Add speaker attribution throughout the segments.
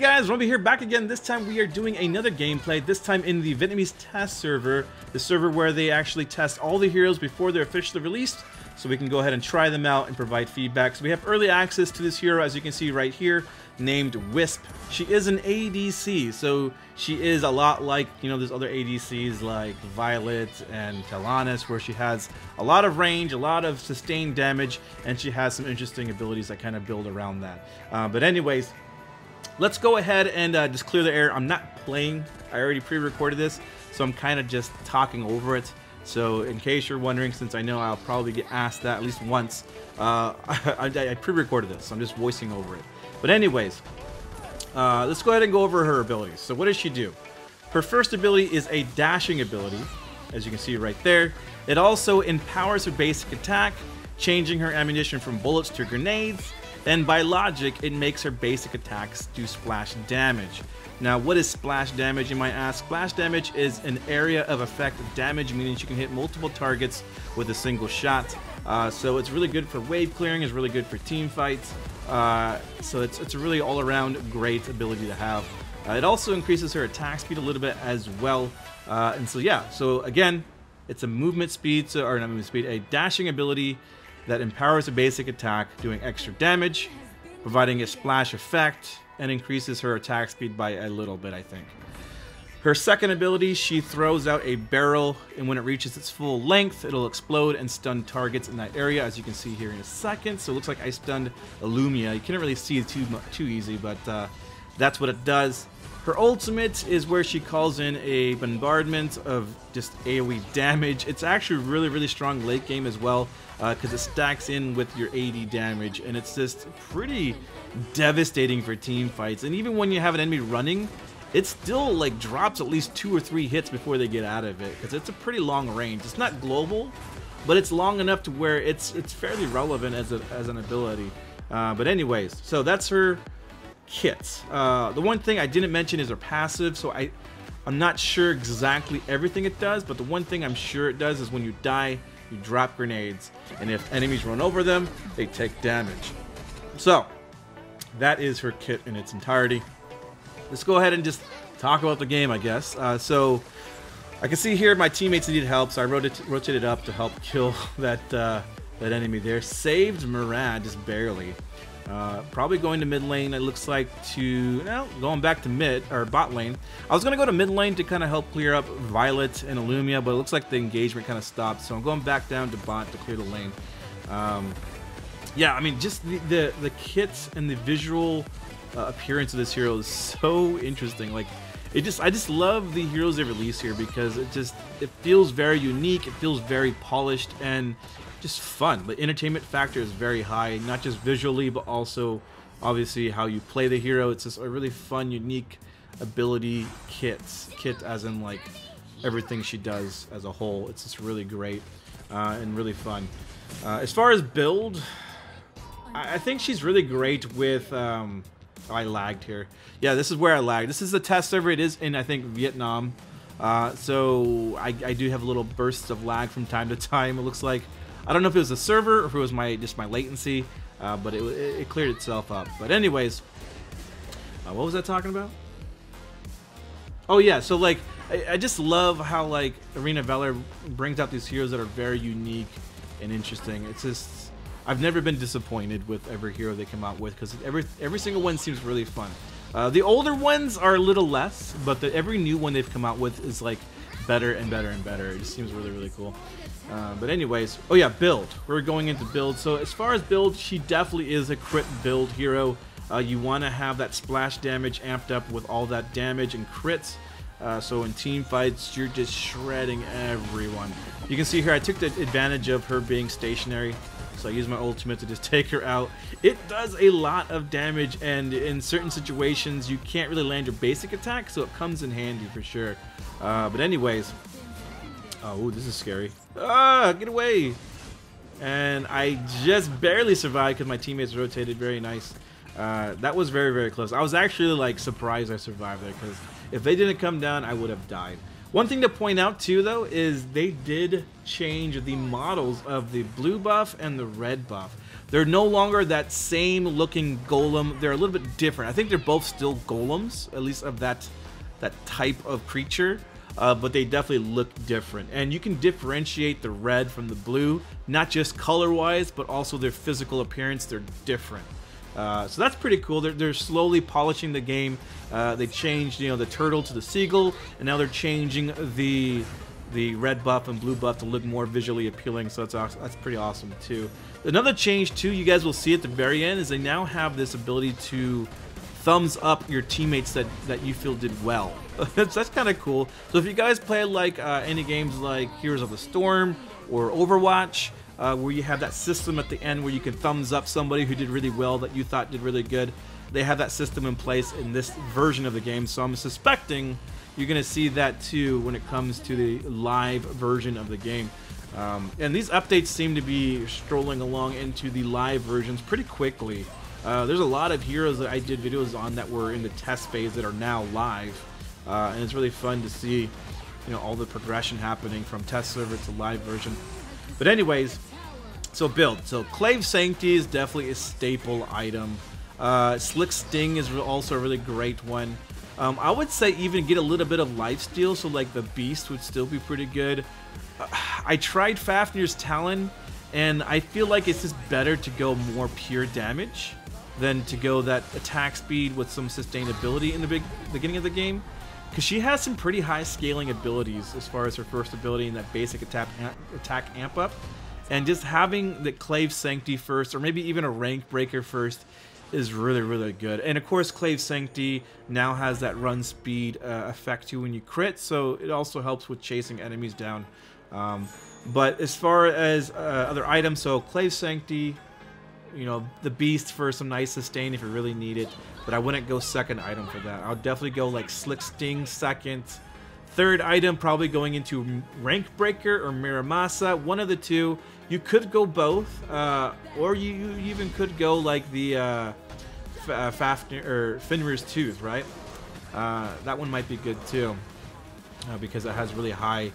Speaker 1: guys, Robbie here, back again. This time we are doing another gameplay, this time in the Vietnamese test server, the server where they actually test all the heroes before they're officially released, so we can go ahead and try them out and provide feedback. So we have early access to this hero, as you can see right here, named Wisp. She is an ADC, so she is a lot like, you know, there's other ADCs like Violet and Talanis, where she has a lot of range, a lot of sustained damage, and she has some interesting abilities that kind of build around that. But anyways, let's go ahead and just clear the air. I'm not playing. I already pre-recorded this, so I'm kind of just talking over it. So in case you're wondering, since I know I'll probably get asked that at least once, I pre-recorded this, so I'm just voicing over it. But anyways, let's go ahead and go over her abilities. So what does she do? Her first ability is a dashing ability, as you can see right there. It also empowers her basic attack, changing her ammunition from bullets to grenades. And by logic, it makes her basic attacks do splash damage. Now, what is splash damage, you might ask? Splash damage is an area of effect damage, meaning she can hit multiple targets with a single shot. So it's really good for wave clearing, it's really good for team fights. So it's a really all-around great ability to have. It also increases her attack speed a little bit as well. And so yeah, so again, it's a movement speed, or not movement speed, a dashing ability that empowers a basic attack, doing extra damage, providing a splash effect, and increases her attack speed by a little bit, I think. Her second ability, she throws out a barrel, and when it reaches its full length, it'll explode and stun targets in that area, as you can see here in a second. So it looks like I stunned Illumia. You can't really see it too easy, but that's what it does. Her ultimate is where she calls in a bombardment of just AoE damage. It's actually really, really strong late game as well, because it stacks in with your AD damage, and it's just pretty devastating for team fights. And even when you have an enemy running, it still like drops at least 2 or 3 hits before they get out of it, because it's a pretty long range. It's not global, but it's long enough to where it's fairly relevant as an ability. But anyways, so that's her kits. The one thing I didn't mention is her passive, so I'm not sure exactly everything it does, but the one thing I'm sure it does is when you die, you drop grenades, and if enemies run over them, they take damage. So that is her kit in its entirety. Let's go ahead and just talk about the game, I guess. So I can see here my teammates need help, so I rotated up to help kill that enemy there. Saved Murad just barely. Probably going to mid lane, it looks like, to, well, going back to mid, or bot lane. I was going to go to mid lane to kind of help clear up Violet and Illumia, but it looks like the engagement kind of stopped, so I'm going back down to bot to clear the lane. Yeah, I mean, just the kits and the visual appearance of this hero is so interesting. Like, I just love the heroes they release here, because it feels very unique, it feels very polished, and just fun. The entertainment factor is very high, not just visually, but also obviously how you play the hero. It's just a really fun, unique ability kit as in like everything she does as a whole. It's just really great and really fun. As far as build, I think she's really great with oh, I lagged here. Yeah, this is where I lagged. This is the test server. It is in, I think, Vietnam. So I do have little bursts of lag from time to time. It looks like, I don't know if it was the server or if it was just my latency, but it cleared itself up. But anyways, what was I talking about? Oh yeah, so like I just love how like Arena Valor brings out these heroes that are very unique and interesting. It's just, I've never been disappointed with every hero they come out with, because every single one seems really fun. The older ones are a little less, but every new one they've come out with is like better and better and better. It just seems really, really cool. But anyways, oh yeah, build. We're going into build. So as far as build, she definitely is a crit build hero. You want to have that splash damage amped up with all that damage and crits. So in team fights, you're just shredding everyone. You can see here, I took the advantage of her being stationary. So I use my ultimate to just take her out. It does a lot of damage, and in certain situations, you can't really land your basic attack, so it comes in handy for sure. But anyways, oh, this is scary. Ah, get away! And I just barely survived because my teammates rotated. Very nice. That was very, very close. I was actually like surprised I survived there, because if they didn't come down, I would have died. One thing to point out too, though, is they did change the models of the blue buff and the red buff. They're no longer that same looking golem. They're a little bit different. I think they're both still golems, at least of that type of creature, but they definitely look different. And you can differentiate the red from the blue, not just color-wise, but also their physical appearance. They're different. So that's pretty cool. They're slowly polishing the game. They changed, you know, the turtle to the seagull, and now they're changing the red buff and blue buff to look more visually appealing. So that's pretty awesome too. Another change too, you guys will see at the very end, is they now have this ability to thumbs up your teammates that you feel did well. So that's kind of cool. So if you guys play like any games like Heroes of the Storm or Overwatch, where you have that system at the end where you can thumbs up somebody who did really well that you thought did really good, they have that system in place in this version of the game. So I'm suspecting you're going to see that too when it comes to the live version of the game. And these updates seem to be strolling along into the live versions pretty quickly. There's a lot of heroes that I did videos on that were in the test phase that are now live. And it's really fun to see, you know, all the progression happening from test server to live version. But anyways, so build. So Clave Sanctity is definitely a staple item. Slick Sting is also a really great one. I would say even get a little bit of lifesteal, so like the Beast would still be pretty good. I tried Fafnir's Talon, and I feel like it's just better to go more pure damage than to go that attack speed with some sustainability in the beginning of the game, because she has some pretty high scaling abilities as far as her first ability and that basic attack amp up. And just having the Clave Sanctity first, or maybe even a rank breaker first, is really, really good. And of course, Clave Sanctity now has that run speed effect too when you crit, so it also helps with chasing enemies down. But as far as other items, so Clave Sanctity, you know, the Beast for some nice sustain if you really need it, but I wouldn't go second item for that. I'll definitely go like Slick Sting second. Third item, probably going into Rank Breaker or Miramasa, one of the two. You could go both, or you even could go like the Fafnir or Fenrir's Tooth, right? That one might be good too, because it has really high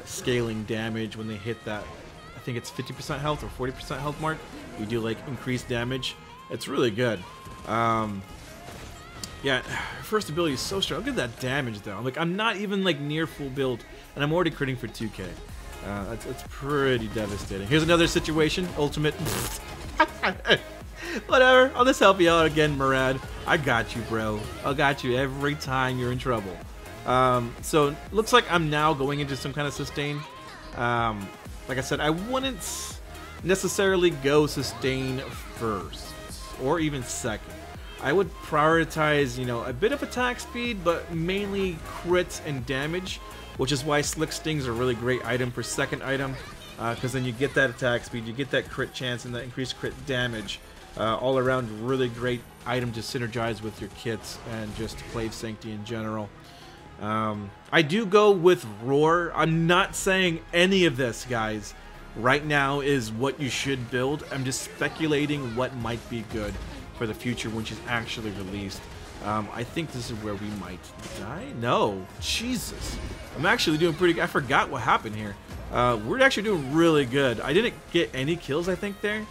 Speaker 1: scaling damage when they hit that. I think it's 50% health or 40% health mark. You do like increased damage. It's really good. Yeah, first ability is so strong. Look at that damage though. Like, I'm not even like near full build, and I'm already critting for 2k. That's pretty devastating. Here's another situation. Ultimate. Whatever. I'll just help you out again, Murad. I got you, bro. I got you every time you're in trouble. So looks like I'm now going into some kind of sustain. Like I said, I wouldn't necessarily go sustain first or even second. I would prioritize, you know, a bit of attack speed, but mainly crits and damage, which is why Slick Sting's a really great item for second item, because then you get that attack speed, you get that crit chance, and that increased crit damage. All around, really great item to synergize with your kits and just Clave Sanctity in general. I do go with Roar. I'm not saying any of this, guys, right now is what you should build. I'm just speculating what might be good for the future when she's actually released. I think this is where we might die. No, Jesus, I'm actually doing pretty good. I forgot what happened here. We're actually doing really good. I didn't get any kills, I think, there,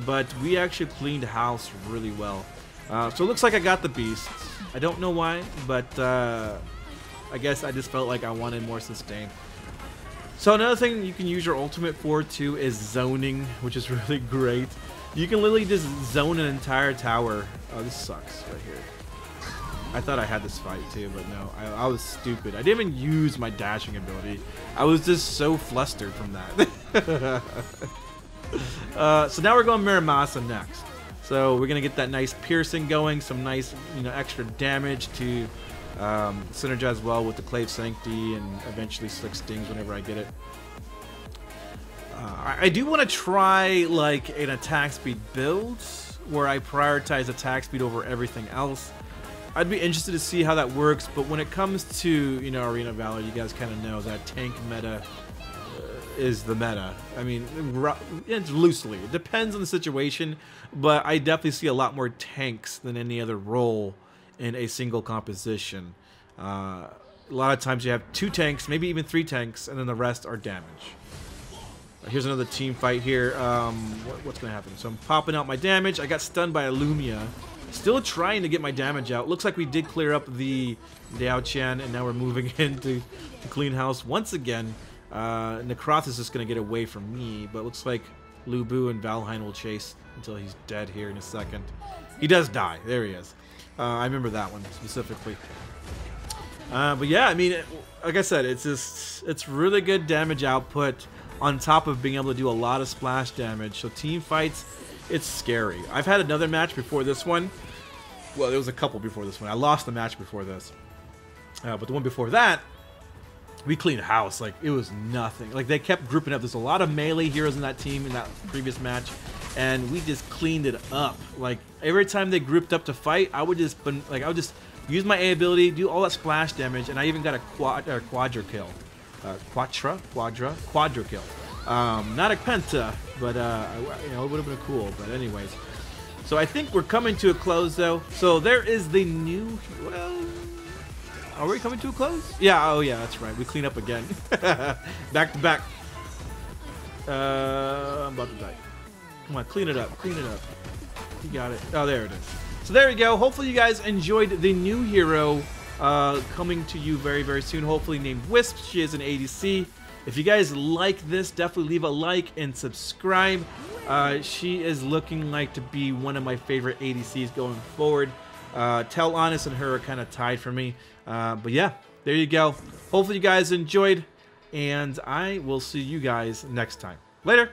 Speaker 1: but we actually cleaned house really well. So it looks like I got the Beast. I don't know why, but I guess I just felt like I wanted more sustain. So another thing you can use your ultimate for too is zoning, which is really great. You can literally just zone an entire tower. Oh, this sucks right here. I thought I had this fight too, but no, I was stupid. I didn't even use my dashing ability. I was just so flustered from that. So now we're going Miramasa next. So we're gonna get that nice piercing going, some nice, you know, extra damage to synergize well with the Clave Sanctity and eventually Slick Stings whenever I get it. I do want to try like an attack speed build where I prioritize attack speed over everything else. I'd be interested to see how that works, but when it comes to, you know, Arena Valor, you guys kind of know that tank meta is the meta. I mean, it's loosely. It depends on the situation, but I definitely see a lot more tanks than any other role in a single composition. A lot of times you have 2 tanks, maybe even 3 tanks, and then the rest are damage. Here's another team fight here. What's going to happen? So I'm popping out my damage. I got stunned by Illumia. Still trying to get my damage out. Looks like we did clear up the Liao Chen, and now we're moving into the clean house once again. Necroth is just going to get away from me, but looks like Lu Bu and Valheim will chase until he's dead here in a second. He does die. There he is. I remember that one specifically. But yeah, I mean, like I said, it's really good damage output on top of being able to do a lot of splash damage. So team fights, it's scary. I've had another match before this one. Well, there was a couple before this one. I lost the match before this. But the one before that, we cleaned house. Like, it was nothing. Like, they kept grouping up. There's a lot of melee heroes in that team in that previous match, and we just cleaned it up. Like, every time they grouped up to fight, I would just use my A ability, do all that splash damage, and I even got a quadra kill. Quadra kill. Not a penta, but you know, it would have been cool. But anyways, so I think we're coming to a close though. So there is the new. Well, are we coming to a close? Yeah. Oh yeah, that's right. We clean up again. Back to back. I'm about to die. Come on, clean it up. Clean it up. You got it. Oh, there it is. So there we go. Hopefully you guys enjoyed the new hero coming to you very, very soon. Hopefully named Wisp. She is an ADC. If you guys like this, definitely leave a like and subscribe. She is looking like to be one of my favorite ADCs going forward. Tell Honest and her are kind of tied for me. But yeah, there you go. Hopefully you guys enjoyed, and I will see you guys next time. Later.